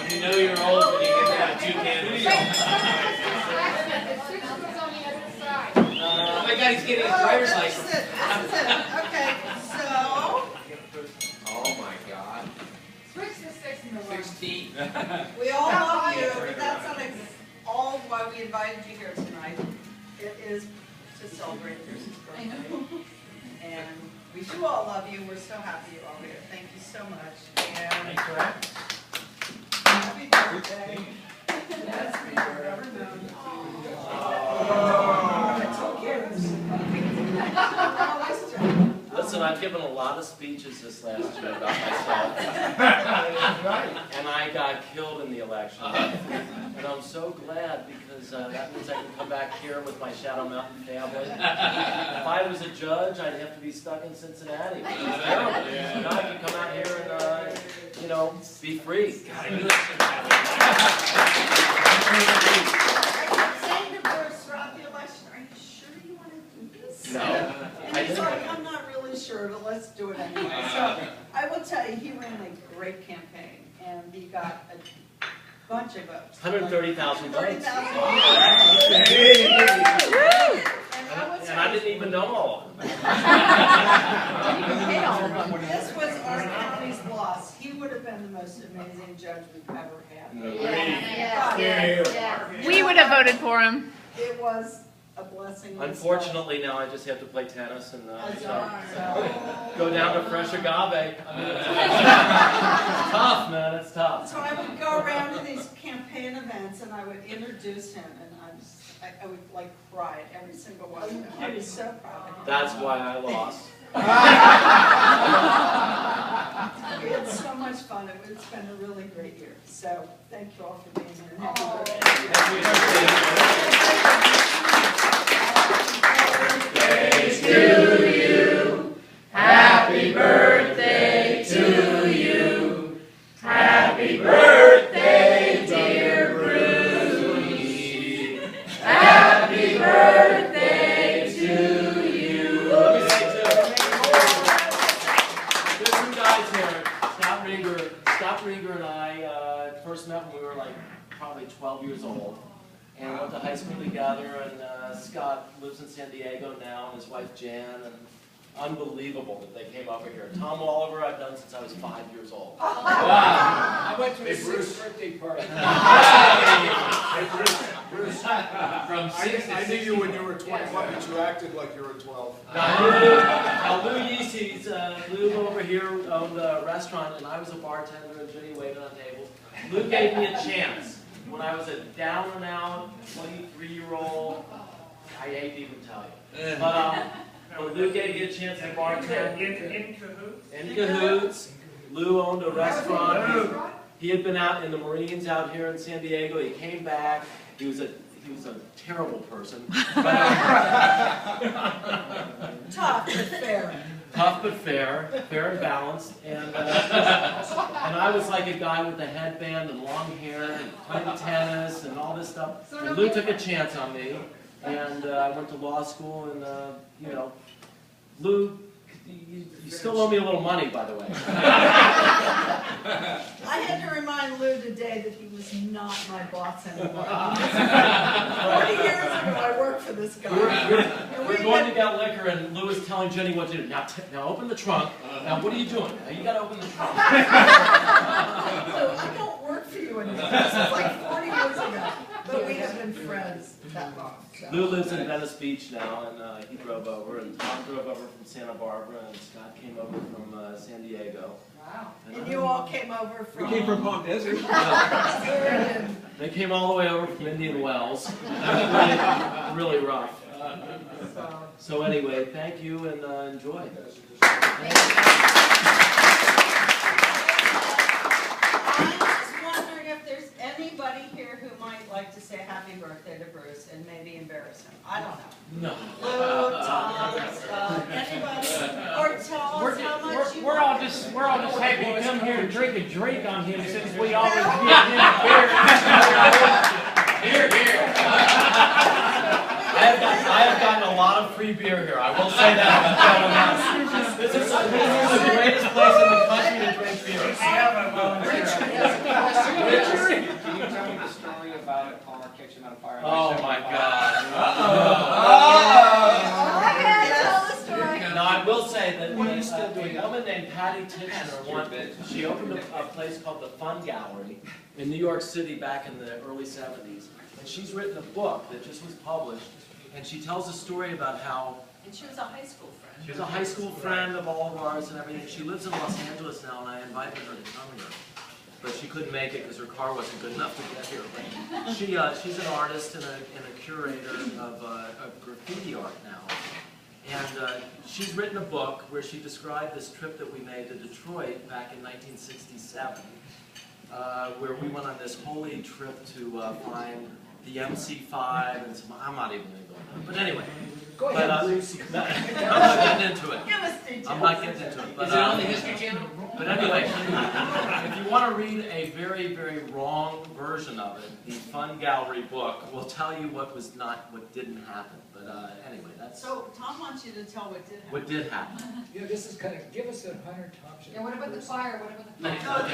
You know you're old when you get down 2 candles. Oh my God, he's getting his driver's license. That's it. Okay, so. Oh my God. Switch to 6 in the room. 16. We all love you, but that's not all why we invited you here tonight. It is to celebrate Bruce's birthday. And we do all love you. We're so happy you're all here. Thank you so much. And Thanks for that. happy birthday. Best we've ever known. I told kids. Listen, I've given a lot of speeches this last year about myself. And I got killed in the election. And I'm so glad because that means I can come back here with my Shadow Mountain family. If I was a judge, I'd have to be stuck in Cincinnati, which is terrible. So now I can come out here and, you know, be free. Saying to Bruce throughout the election, are you sure you want to do this? No. And he's like, I'm not really sure, but let's do it anyway. So I will tell you, he ran a great campaign, and he got a bunch of votes. 130,000 votes. 130,000. And I didn't even know all of them. This was our county's loss. He would have been the most amazing judge we've ever had. We would have voted for him. It was a blessing. Unfortunately, now I just have to play tennis and go down to fresh agave. I mean, it's tough, man. It's tough. So I would go around to these campaign events and I would introduce him, and I would like cry at every single one of them. I was so proud of him. That's why I lost. We had so much fun. It's been a really great year. So thank you all for being here. And happy birthday to you. Happy birthday, dear Bruce. Happy birthday to you. Let me say too. There's some guys here. Scott Rieger and I first met when we were like probably 12 years old. And went to high school together, and Scott lives in San Diego now, and his wife Jan, and unbelievable that they came over here. Tom Oliver I've done since I was 5 years old. Wow. I went to his 6th birthday party. Bruce, From 6 I knew you when you were 21, but you acted like you were 12. Now Lou Yeese's, Lou over here owned a restaurant, and I was a bartender, and Jenny waited on tables. Lou gave me a chance. When I was a down-and-out 23-year-old, I hate to even tell you. But Lou gave me a chance to bartend. In cahoots. Lou owned a restaurant. He had been out in the Marines out here in San Diego. He came back. He was a terrible person. Tough but fair. Tough but fair and balanced, and I was like a guy with a headband and long hair and playing tennis and all this stuff. And Lou took a chance on me, and I went to law school, and you know, Lou, you still owe me a little money, by the way. I had to remind Lou today that he was not my boss anymore. 40 years ago, I worked for this guy. We're going to get liquor, and Lou was telling Jenny what to do. Now open the trunk. Now, what are you doing? Now, you got to open the trunk. Lou, I don't work for you anymore. This was like 40 years ago. But we have been friends that long. So. Lou lives in Venice Beach now, and he drove over, and Tom drove over from Santa Barbara, and Scott came over from San Diego. Wow. And you all came over from... We came from Palm Desert. They came all the way over from Indian Wells. That was really rough. So anyway, thank you, and enjoy. Anybody here who might like to say happy birthday to Bruce and maybe embarrass him? I don't know. No. Lou, Tom, anybody? Or tell us how much you we're all just happy to come here and drink a drink on him since we always give him beer. Here. I have gotten a lot of free beer here. I will say that. This is the greatest place in the country to drink beer. We have a volunteer. a car, catching on fire. Oh my God. Tell the story. Now I will say that What are you still a doing? woman named Patty Titchener, she opened a place called the Fun Gallery in New York City back in the early 70s. And she's written a book that just was published, and she tells a story about how And she was a high school friend. she was a high school friend of all of ours and everything. She lives in Los Angeles now, and I invited her to come here. But she couldn't make it because her car wasn't good enough to get here. But she's an artist and a curator of graffiti art now. And she's written a book where she described this trip that we made to Detroit back in 1967, where we went on this holy trip to find the MC5 and some, I'm not even going to go into it. But anyway. Go But, ahead, Bruce. I'm not getting into it. Give us details. I'm not getting into it. But, Is it on the History Channel? but anyway, if you want to read a very, very wrong version of it, the Fun Gallery book will tell you what didn't happen. But anyway, that's So Tom wants you to tell what did happen. what did happen. Yeah, this is kind of, give us a Hunter Thompson. Yeah, what about the fire? What about the No, fire?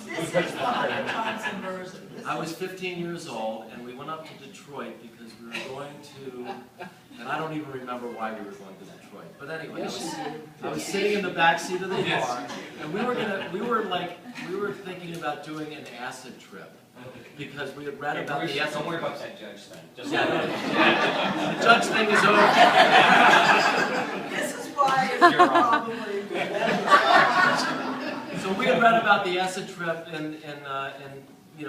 This is the Hunter Thompson version. This I was is- 15 years old, and we went up to Detroit because we were going to, and I don't even remember why we were going to Detroit. But anyway, I was sitting in the back seat of the car, and we were thinking about doing an acid trip because we had read about the acid. Don't worry about that judge thing. Just Yeah, the judge thing is over. This is why it's probably. So we had read about the acid trip in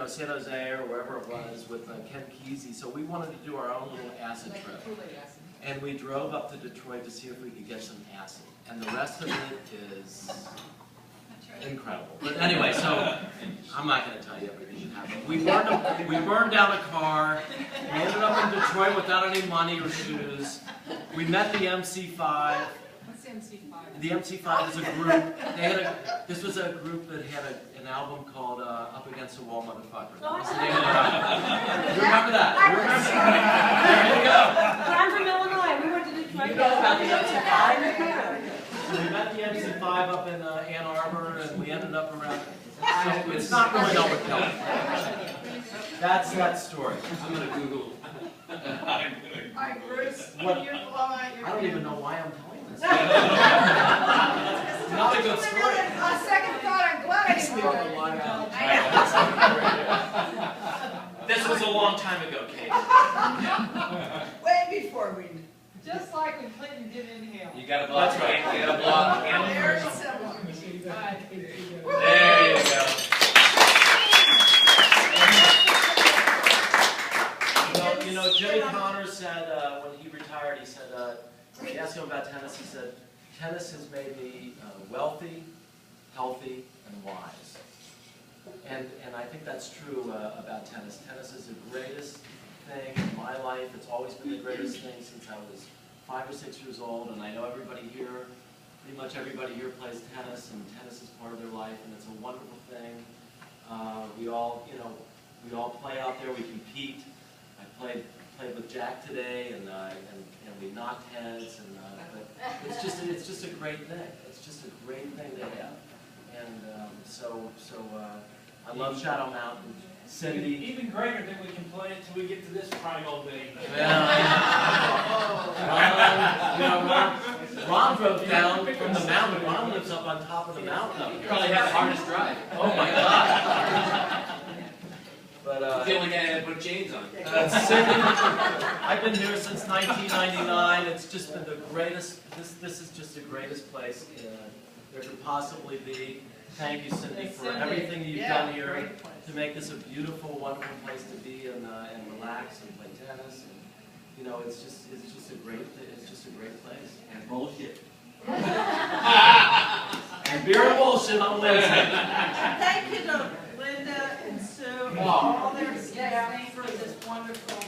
San Jose or wherever it was with Ken Kesey. So we wanted to do our own little acid Like trip. the Kool-Aid acid. And we drove up to Detroit to see if we could get some acid. And the rest of it is incredible. But anyway, so I'm not going to tell you everything that happened. We burned down a car. We ended up in Detroit without any money or shoes. We met the MC5. What's the MC5? The MC5 is a group. This was a group that had an album called Up Against the Wall, Motherfucker. That was the name of their album. You remember that? You remember that? There you go. I'm from Illinois. We went to Detroit. You know about the MC5? So we met the MC5 up in Ann Arbor, and we ended up around. So it's not really overkill. That's that story. I'm going to Google. Alright, Bruce, What? you fly. I don't even know why I'm telling this. Not a good story. On second thought, I'm glad I didn't Leave go. the line out. This was a long time ago, Kate. Way before we. Just like when Clinton did inhale. You got to block. That's right. You got to block. Very similar. There you go. You know, Jimmy Connors said when he retired, he said, when he asked him about tennis, he said, tennis has made me wealthy, healthy, and wise. And I think that's true about tennis. Tennis is the greatest thing in my life. It's always been the greatest thing since I was 5 or 6 years old, and I know everybody here, pretty much everybody here plays tennis, and tennis is part of their life, and it's a wonderful thing. We all play out there. We compete. I played with Jack today, and we knocked heads, and but it's just a great thing. It's just a great thing to have, and so I love Shadow Mountain. Cindy. Even greater than we can play it till we get to this primal day. Ron drove down from the mountain. Ron lives up on top of the mountain up You here. probably have the hardest drive. Oh my God. But The only guy that put chains on. Cindy, I've been here since 1999. It's just been the greatest. This is just the greatest place there could possibly be. Thank you, Cindy, for everything you've done here to make this a beautiful, wonderful place to be and relax and play tennis. And, you know, it's just a great place. And bullshit. And beer and bullshit on Wednesday. Thank you to Linda and Sue and all their staff for this wonderful